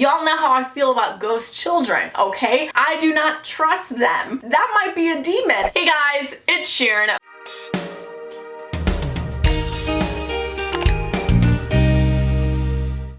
Y'all know how I feel about ghost children, okay? I do not trust them. That might be a demon. Hey guys, it's Sharon.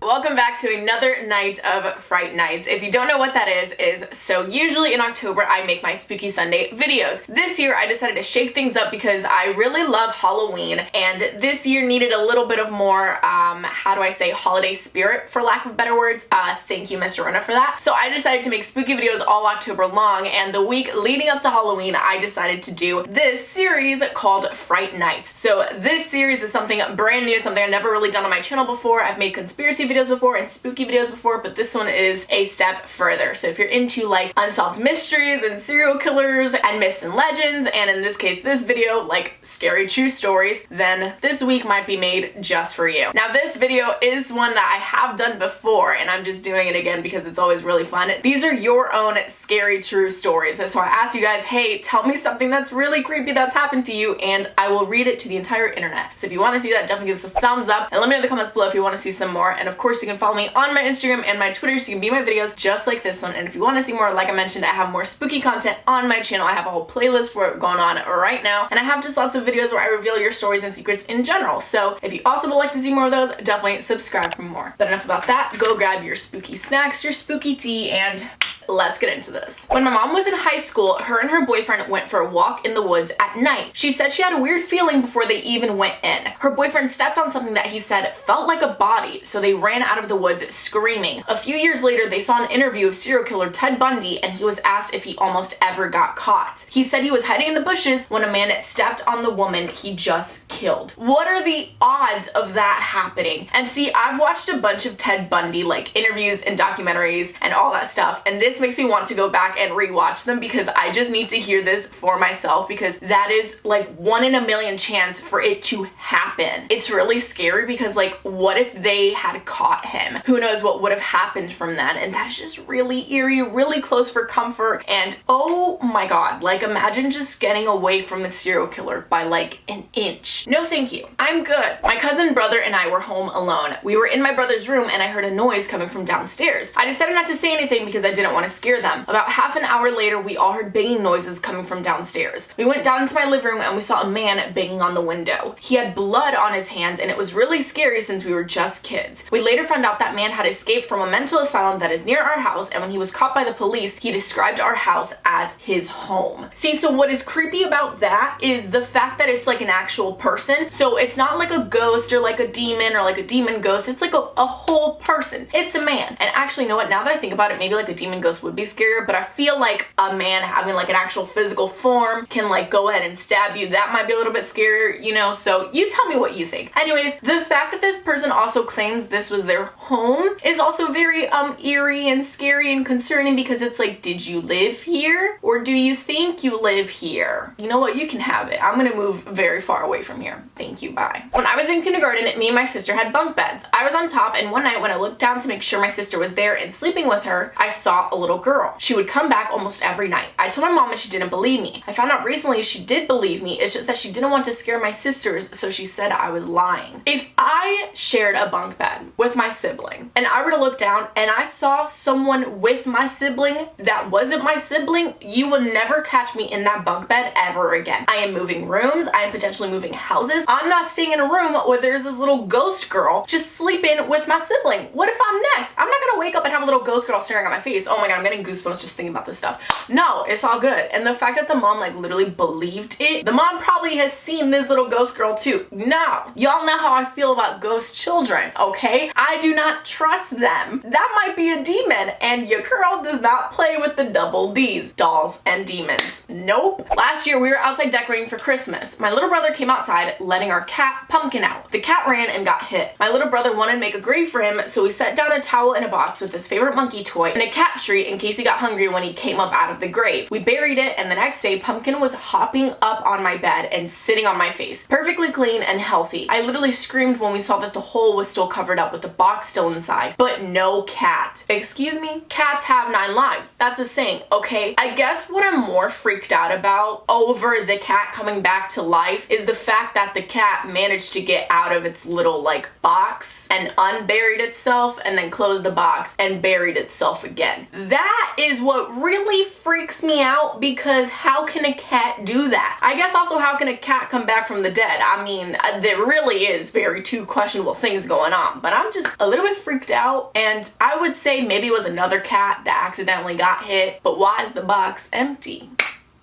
Welcome back to another night of Fright Nights. If you don't know what that is so usually in October I make my Spooky Sunday videos. This year I decided to shake things up because I really love Halloween, and this year needed a little bit of more, how do I say, holiday spirit, for lack of better words. Thank you, Mr. Rona, for that. So I decided to make spooky videos all October long, and the week leading up to Halloween I decided to do this series called Fright Nights. So this series is something brand new, something I've never really done on my channel before. I've made conspiracy videos before and spooky videos before, but this one is a step further. So if you're into like unsolved mysteries and serial killers and myths and legends, and in this case this video like scary true stories, then this week might be made just for you. Now this video is one that I have done before and I'm just doing it again because it's always really fun. These are your own scary true stories. So I asked you guys, hey, tell me something that's really creepy that's happened to you, and I will read it to the entire internet. So if you want to see that, definitely give us a thumbs up and let me know in the comments below if you want to see some more. And of course you can follow me on my Instagram and my Twitter so you can view my videos just like this one. And if you want to see more, like I mentioned, I have more spooky content on my channel. I have a whole playlist for it going on right now, and I have just lots of videos where I reveal your stories and secrets in general. So if you also would like to see more of those, definitely subscribe for more. But enough about that, go grab your spooky snacks, your spooky tea, and let's get into this. When my mom was in high school, her and her boyfriend went for a walk in the woods at night. She said she had a weird feeling before they even went in. Her boyfriend stepped on something that he said felt like a body, so they ran out of the woods screaming. A few years later, they saw an interview of serial killer Ted Bundy, and he was asked if he almost ever got caught. He said he was hiding in the bushes when a man stepped on the woman he just killed. What are the odds of that happening? And see, I've watched a bunch of Ted Bundy like interviews and documentaries and all that stuff, and this makes me want to go back and rewatch them because I just need to hear this for myself, because that is like 1 in a million chance for it to happen. It's really scary because like, what if they had caught him? Who knows what would have happened from that? And that is just really eerie, really close for comfort. And oh my god, like imagine just getting away from a serial killer by like an inch. No thank you, I'm good. My cousin, brother, and I were home alone. We were in my brother's room and I heard a noise coming from downstairs. I decided not to say anything because I didn't want to scare them. About half an hour later, we all heard banging noises coming from downstairs. We went down into my living room and we saw a man banging on the window. He had blood on his hands and it was really scary since we were just kids. We later found out that man had escaped from a mental asylum that is near our house, and when he was caught by the police, he described our house as his home. See, so what is creepy about that is the fact that it's like an actual person. So it's not like a ghost or like a demon or like a demon ghost. It's like a whole person. It's a man. And actually, you know what? Now that I think about it, maybe like a demon ghost would be scarier, but I feel like a man having like an actual physical form can like go ahead and stab you. That might be a little bit scarier, you know? So you tell me what you think. Anyways, the fact that this person also claims this was their home is also very eerie and scary and concerning, because it's like, did you live here or do you think you live here? You know what? You can have it. I'm gonna move very far away from here. Thank you, bye. When I was in kindergarten, me and my sister had bunk beds. I was on top, and one night when I looked down to make sure my sister was there and sleeping with her, I saw a little girl. She would come back almost every night. I told my mom and she didn't believe me. I found out recently she did believe me. It's just that she didn't want to scare my sisters, so she said I was lying. If I shared a bunk bed with my sibling and I were to look down and I saw someone with my sibling that wasn't my sibling, you would never catch me in that bunk bed ever again. I am moving rooms. I am potentially moving houses. I'm not staying in a room where there's this little ghost girl just sleeping with my sibling. What if I'm next? I'm not gonna wake up and have a little ghost girl staring at my face. Oh my god, I'm getting goosebumps just thinking about this stuff. No, it's all good. And the fact that the mom like literally believed it, the mom probably has seen this little ghost girl too. No, y'all know how I feel about ghost children, okay? I do not trust them. That might be a demon, and your girl does not play with the double D's, dolls and demons. Nope. Last year we were outside decorating for Christmas. My little brother came outside letting our cat Pumpkin out. The cat ran and got hit. My little brother wanted to make a grave for him, so we set down a towel in a box with his favorite monkey toy and a cat treat tree in case he got hungry when he came up out of the grave. We buried it, and the next day, Pumpkin was hopping up on my bed and sitting on my face, perfectly clean and healthy. I literally screamed when we saw that the hole was still covered up with the box still inside, but no cat. Excuse me? Cats have 9 lives. That's a saying, okay? I guess what I'm more freaked out about over the cat coming back to life is the fact that the cat managed to get out of its little like box and unburied itself and then closed the box and buried itself again. That is what really freaks me out, because how can a cat do that? I guess also, how can a cat come back from the dead? I mean, there really is very two questionable things going on, but I'm just a little bit freaked out, and I would say maybe it was another cat that accidentally got hit, but why is the box empty?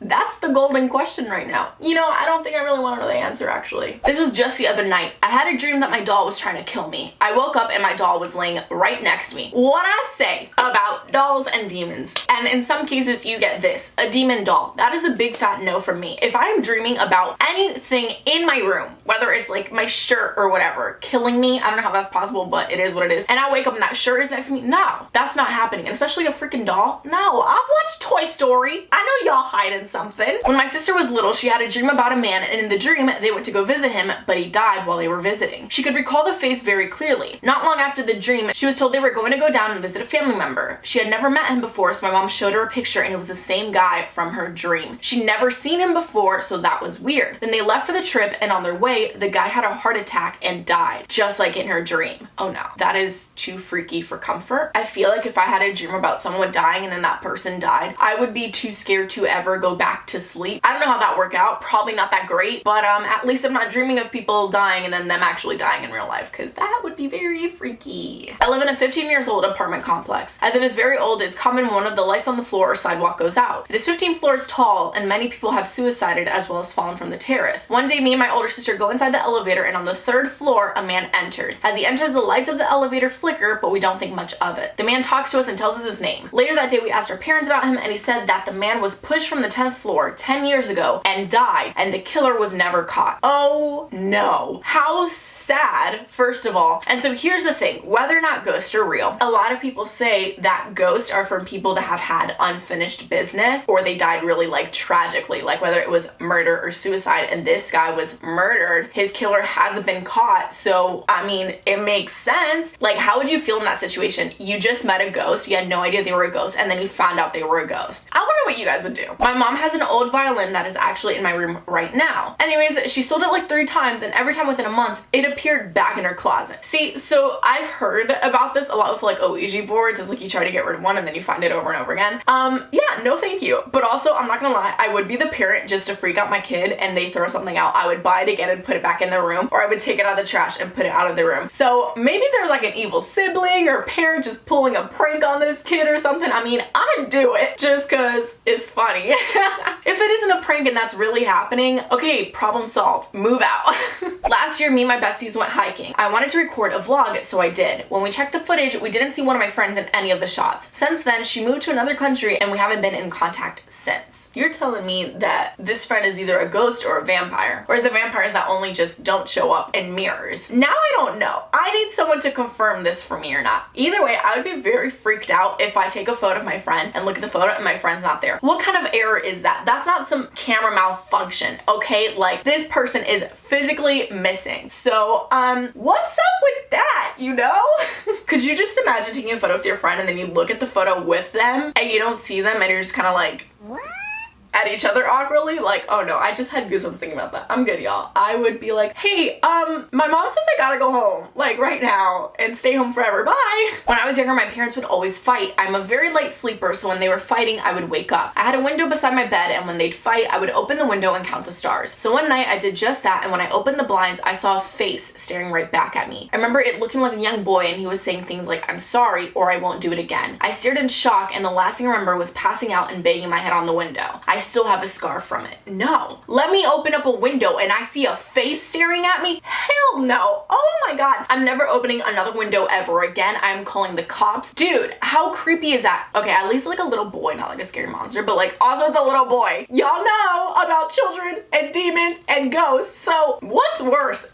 That's the golden question right now. You know, I don't think I really want to know the answer, actually. This was just the other night. I had a dream that my doll was trying to kill me. I woke up and my doll was laying right next to me. What I say about dolls and demons, and in some cases you get this, a demon doll. That is a big fat no from me. If I'm dreaming about anything in my room, whether it's like my shirt or whatever, killing me, I don't know how that's possible, but it is what it is, and I wake up and that shirt is next to me, no, that's not happening. And especially a freaking doll, no. I've watched Toy Story. I know y'all hiding something. When my sister was little, she had a dream about a man, and in the dream, they went to go visit him, but he died while they were visiting. She could recall the face very clearly. Not long after the dream, she was told they were going to go down and visit a family member. She had never met him before, so my mom showed her a picture, and it was the same guy from her dream. She'd never seen him before, so that was weird. Then they left for the trip, and on their way, the guy had a heart attack and died, just like in her dream. Oh no, that is too freaky for comfort. I feel like if I had a dream about someone dying and then that person died, I would be too scared to ever go back to sleep. I don't know how that worked out. Probably not that great, but at least I'm not dreaming of people dying and then them actually dying in real life, because that would be very freaky. I live in a 15 years old apartment complex. As it is very old, it's common one of the lights on the floor or sidewalk goes out. It is 15 floors tall, and many people have suicided as well as fallen from the terrace. One day, me and my older sister go inside the elevator, and on the 3rd floor, a man enters. As he enters, the lights of the elevator flicker, but we don't think much of it. The man talks to us and tells us his name. Later that day, we asked our parents about him, and he said that the man was pushed from the 10th floor 10 years ago and died, and the killer was never caught. Oh no. How sad, first of all. And so here's the thing, whether or not ghosts are real, a lot of people say that ghosts are from people that have had unfinished business, or they died really like tragically, like whether it was murder or suicide, and this guy was murdered. His killer hasn't been caught, so I mean, it makes sense. Like, how would you feel in that situation? You just met a ghost, you had no idea they were a ghost, and then you found out they were a ghost. I wonder what you guys would do. My mom has an old violin that is actually in my room right now. Anyways, she sold it like 3 times, and every time within a month, it appeared back in her closet. See, so I've heard about this a lot with like Ouija boards. It's like you try to get rid of one and then you find it over and over again. Yeah, no thank you. But also, I'm not gonna lie, I would be the parent just to freak out my kid and they throw something out. I would buy it again and put it back in their room, or I would take it out of the trash and put it out of the room. So maybe there's like an evil sibling or parent just pulling a prank on this kid or something. I mean, I'd do it just cause it's funny. If it isn't a prank and that's really happening, okay, problem solved, move out. Last year, me and my besties went hiking. I wanted to record a vlog, so I did. When we checked the footage, we didn't see one of my friends in any of the shots. Since then, she moved to another country and we haven't been in contact since. You're telling me that this friend is either a ghost or a vampire, or is it vampires that only just don't show up in mirrors? Now I don't know. I need someone to confirm this for me or not. Either way, I would be very freaked out if I take a photo of my friend and look at the photo and my friend's not there. What kind of error is that? That's not some camera malfunction, okay? Like, this person is physically missing. So, what's up with that, you know? Could you just imagine taking a photo with your friend and then you look at the photo with them and you don't see them and you're just kind of like, what? At each other awkwardly? Like, oh no, I just had goosebumps thinking about that. I'm good, y'all. I would be like, hey, my mom says I gotta go home, like right now, and stay home forever, bye. When I was younger, my parents would always fight. I'm a very light sleeper, so when they were fighting, I would wake up. I had a window beside my bed, and when they'd fight, I would open the window and count the stars. So one night, I did just that, and when I opened the blinds, I saw a face staring right back at me. I remember it looking like a young boy, and he was saying things like, I'm sorry, or I won't do it again. I stared in shock, and the last thing I remember was passing out and banging my head on the window. I still have a scar from it. No. Let me open up a window and I see a face staring at me? Hell no. Oh my god. I'm never opening another window ever again. I'm calling the cops. Dude, how creepy is that? Okay, at least like a little boy, not like a scary monster, but like also it's a little boy. Y'all know about children and demons and ghosts, so what's worse?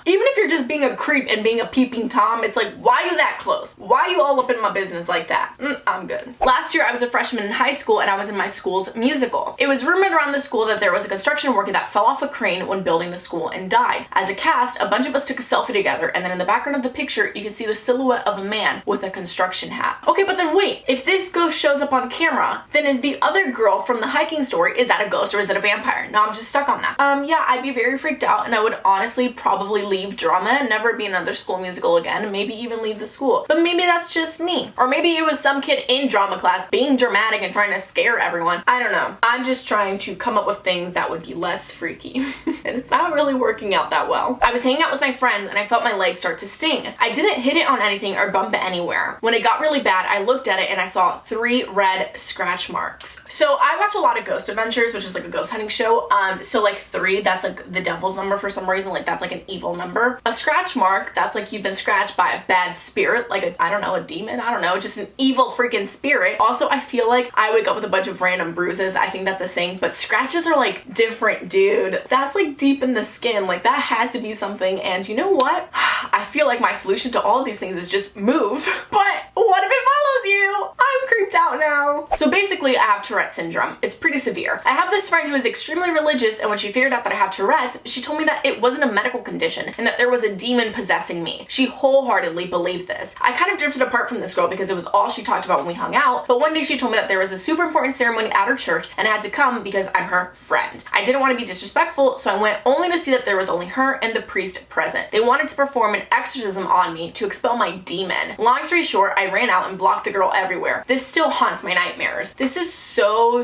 Even if you're just being a creep and being a peeping Tom, it's like, why are you that close? Why are you all up in my business like that? I'm good. Last year I was a freshman in high school and I was in my school's musical. It was rumored around the school that there was a construction worker that fell off a crane when building the school and died. As a cast, a bunch of us took a selfie together, and then in the background of the picture you can see the silhouette of a man with a construction hat. Okay, but then wait, if this ghost shows up on camera, then is the other girl from the hiking story, is that a ghost or is it a vampire? Now I'm just stuck on that. Yeah, I'd be very freaked out, and I would honestly probably leave drama and never be in another school musical again, and maybe even leave the school. But maybe that's just me. Or maybe it was some kid in drama class being dramatic and trying to scare everyone. I don't know. I'm just trying to come up with things that would be less freaky. And it's not really working out that well. I was hanging out with my friends and I felt my legs start to sting. I didn't hit it on anything or bump it anywhere. When it got really bad, I looked at it and I saw 3 red scratch marks. So I watch a lot of Ghost Adventures, which is like a ghost hunting show. So like 3, that's like the devil's number for some reason. Like that's like an evil number. A scratch mark, that's like you've been scratched by a bad spirit, like a, I don't know, a demon, I don't know, just an evil freaking spirit. Also, I feel like I wake up with a bunch of random bruises. I think that's a thing, but scratches are like different, dude. That's like deep in the skin. Like that had to be something. And you know what? I feel like my solution to all of these things is just move. But what if it follows you? I'm creeped out now. So basically I have Tourette Syndrome. It's pretty severe. I have this friend who is extremely religious, and when she figured out that I have Tourette's, she told me that it wasn't a medical condition and that there was a demon possessing me. She wholeheartedly believed this. I kind of drifted apart from this girl because it was all she talked about when we hung out, but one day she told me that there was a super important ceremony at her church and I had to come because I'm her friend. I didn't want to be disrespectful, so I went only to see that there was only her and the priest present. They wanted to perform an exorcism on me to expel my demon. Long story short, I ran out and blocked the girl everywhere. This still haunts my nightmares. This is so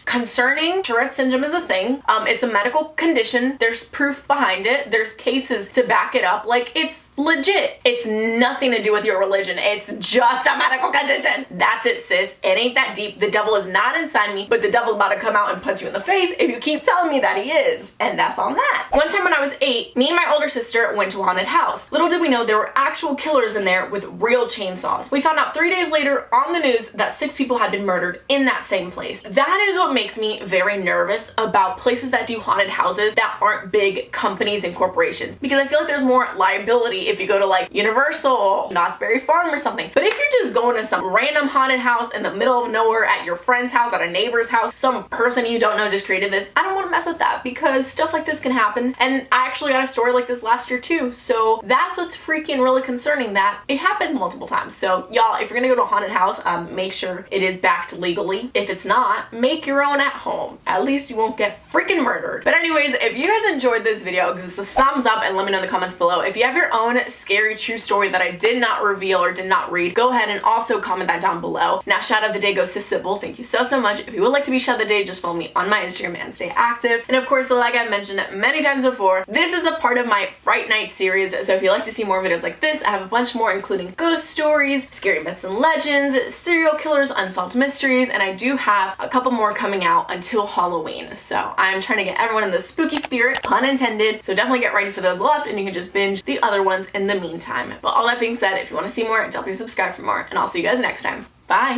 concerning. Tourette syndrome is a thing. It's a medical condition. There's proof behind it. There's cases to back it up. Like, it's legit. It's nothing to do with your religion. It's just a medical condition. That's it, sis. It ain't that deep. The devil is not inside me, but the devil's about to come out and punch you in the face if you keep telling me that he is. And that's on that. One time when I was 8, me and my older sister went to a haunted house. Little did we know there were actual killers in there with real chainsaws. We found out 3 days later on the news that 6 people had been murdered in that same place. That is what makes me very nervous about places that do haunted houses that aren't big companies and corporations, because I feel like there's more liability if you go to like Universal, Knott's Berry Farm or something. But if you're just going to some random haunted house in the middle of nowhere at your friend's house, at a neighbor's house, some person you don't know just created this, I don't want to mess with that, because stuff like this can happen. And I actually got a story like this last year too, so that's what's freaking really concerning, that it happened multiple times. So y'all, if you're gonna go to a haunted house, make sure it is backed legally. If it's not, make your own at home. At least you won't get freaking murdered. But anyways, if you guys enjoyed this video, give us a thumbs up and let me know in the comments below. If you have your own scary true story that I did not reveal or did not read, go ahead and also comment that down below. Now, shout out of the day goes to Sybil. Thank you so much. If you would like to be shout out of the day, just follow me on my Instagram and stay active. And of course, like I mentioned many times before, this is a part of my Fright Night series. So if you'd like to see more videos like this, I have a bunch more, including ghost stories, scary myths and legends, serial killers, unsolved mysteries, and I do have a couple more coming out until Halloween. So I'm trying to get everyone in the spooky spirit, pun intended. So definitely get ready for those left, and you can just binge the other ones in the meantime. But all that being said, if you want to see more, definitely subscribe for more, and I'll see you guys next time. Bye!